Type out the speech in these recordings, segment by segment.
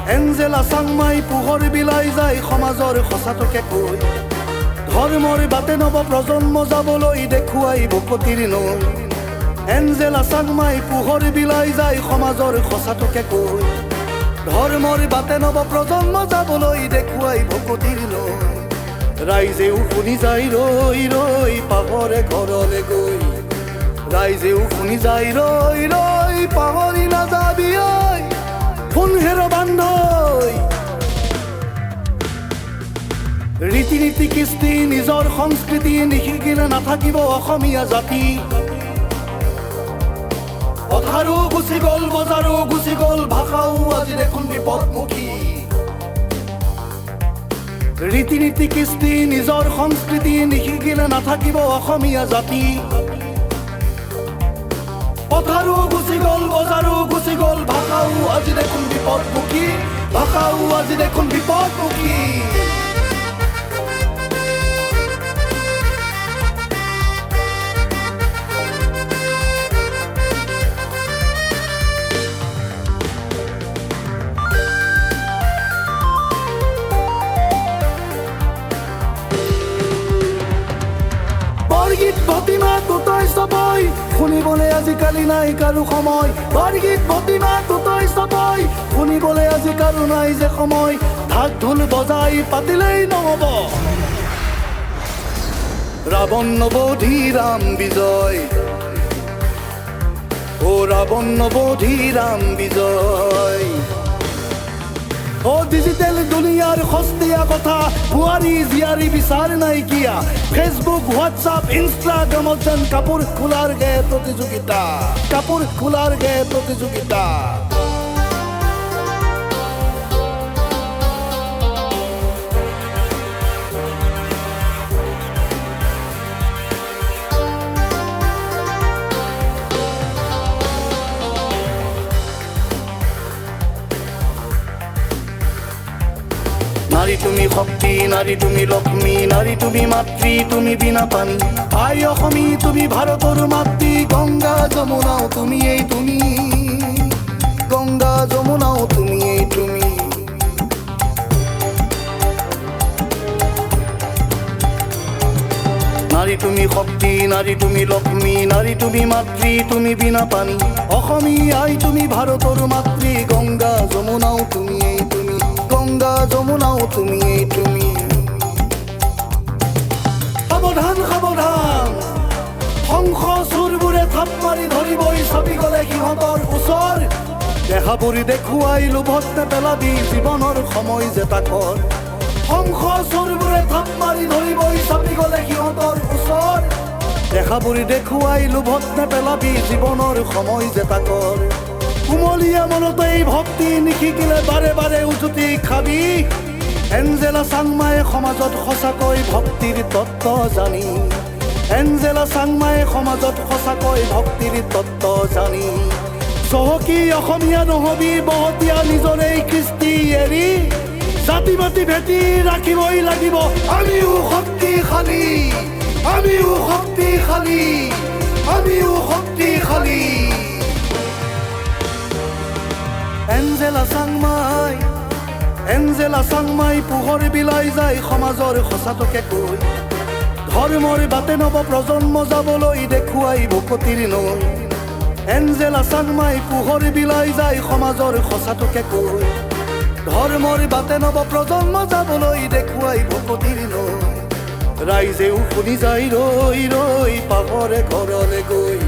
Angela Changmai পোহৰ বিলাই যায় সমাজৰ সঁচাটোকে কৈ ধৰ্মৰ বাটে নৱ প্ৰজন্ম যাবলৈ দেখুৱাই ভকতিৰ নৈ এঞ্জেলা চাংমাই পোহৰ বিলাই যায় সমাজৰ সঁচাটোকে কৈ ধৰ্মৰ বাটে নৱ প্ৰজন্ম যাবলৈ দেখুৱাই ভকতিৰ নৈ ৰাইজেও শুনি যায় ৰৈ ৰৈ পাহৰে ঘৰলে গৈ ৰাইজেও শুনি যায় ৰৈ ৰৈ পাহৰি নাযাবি ঐ সোণহেৰ বান্ধৈ ৰীতি নীতি কৃষ্টি নিজৰ সংস্কৃতি নিশিকিলে নাথাকিব অসমীয়া জাতি পথাৰো গুচি গ'ল বজাৰো গুচি গ'ল ভাষাও আজি দেখোন বিপদমুখী ৰীতি নীতি কৃষ্টি নিজৰ সংস্কৃতি নিশিকিলে নাথাকিব অসমীয়া জাতি পথাৰো গুচি গ'ল বজাৰো গুচি গ'ল ভাষাও আজি দেখোন বিপদমুখী ভাষাও আজি দেখোন বিপদমুখী বৰগীত ভতিমা তুতই চবই শুনিবলৈ আজিকালি নাই কাৰো সময় বৰগীত ভতিমা তুতই চবই শুনিবলৈ আজি কাৰো নাই যে সময় ঢাক ঢোল বজাই পাতিলেই নহ'ব ৰাৱণ নৱধি ৰাম বিজয় ও ৰাৱণ নৱধি ৰাম বিজয় ও ডিজিটেল দুনিয়াৰ সস্তীয়া কথা বোৱাৰী জীয়াৰী বিচাৰ নাইকিয়া ফেচবুক হোৱাটছআপ ইনষ্টাগ্ৰামত যেন কাপোৰ খোলাৰ গে প্ৰতিযোগিতা নাৰী তুমি শক্তি নাৰী তুমি লক্ষ্মী নাৰী তুমি মাতৃ তুমি বিনা পানী আই অসমী তুমি ভাৰতৰ মাতৃ গংগা যমুনাও তুমি এই তুমি গংগা যমুনাও তুমি এই তুমি নাৰী তুমি শক্তি নাৰী তুমি লক্ষ্মী নাৰী তুমি মাতৃ তুমি বিনা পানী অসমী আই তুমি ভাৰতৰ মাতৃ গংগা যমুনাও তুমি এই তুমি গংগা যমুনাও তুমি এই তুমি সাৱধান সাৱধান হংস চোৰবোৰে থাপ মাৰি ধৰিবই চাপি গ'লে সিহঁতৰ ওচৰ দেখাবোৰ দেখুৱাই লোভত নেপেলাবি জীৱনৰ সময় যে তাকৰ হংস চোৰবোৰে থাপ মাৰি ধৰিবই চাপি গ'লে সিহঁতৰ ওচৰ দেখাবোৰ দেখুৱাই লোভত নেপেলাবি জীৱনৰ সময় যে তাকৰ কুমলীয়া মনতে এই ভক্তি নিশিকিলে বাৰে বাৰে উজুতি খাবি এঞ্জেলা চাংমাই সমাজত সঁচাকৈ ভক্তিৰ তত্ত্ব জানি এঞ্জেলা চাংমাই সমাজত সঁচাকৈ ভক্তিৰ তত্ত্ব জানি চহকী অসমীয়া নহবি বহতীয়া নিজৰ এই কৃষ্টি এৰি জাতি মাতি ভেটি ৰাখিবই লাগিব আমিও শক্তিশালী আমিও শক্তিশালী আমিও শক্তিশালী এঞ্জেলা চাংমাই পোহৰ বিলাই যায় সমাজৰ সঁচাটোকে কৈ ধৰ্মৰ বাটে নৱ প্ৰজন্ম যাবলৈ দেখুৱাই ভকতিৰ নৈ এঞ্জেলা চাংমাই পোহৰ বিলাই যায় সমাজৰ সঁচাটোকে কৈ ধৰ্মৰ বাটে নৱ প্ৰজন্ম যাবলৈ দেখুৱাই ভকতিৰ নৈ ৰাইজেও শুনি যায় ৰৈ ৰৈ পাহৰে ঘৰলে গৈ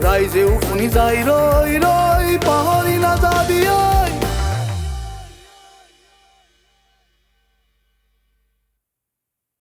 ৰাইজেও শুনি যায় ৰৈ ৰৈ পাহৰি নাযাবি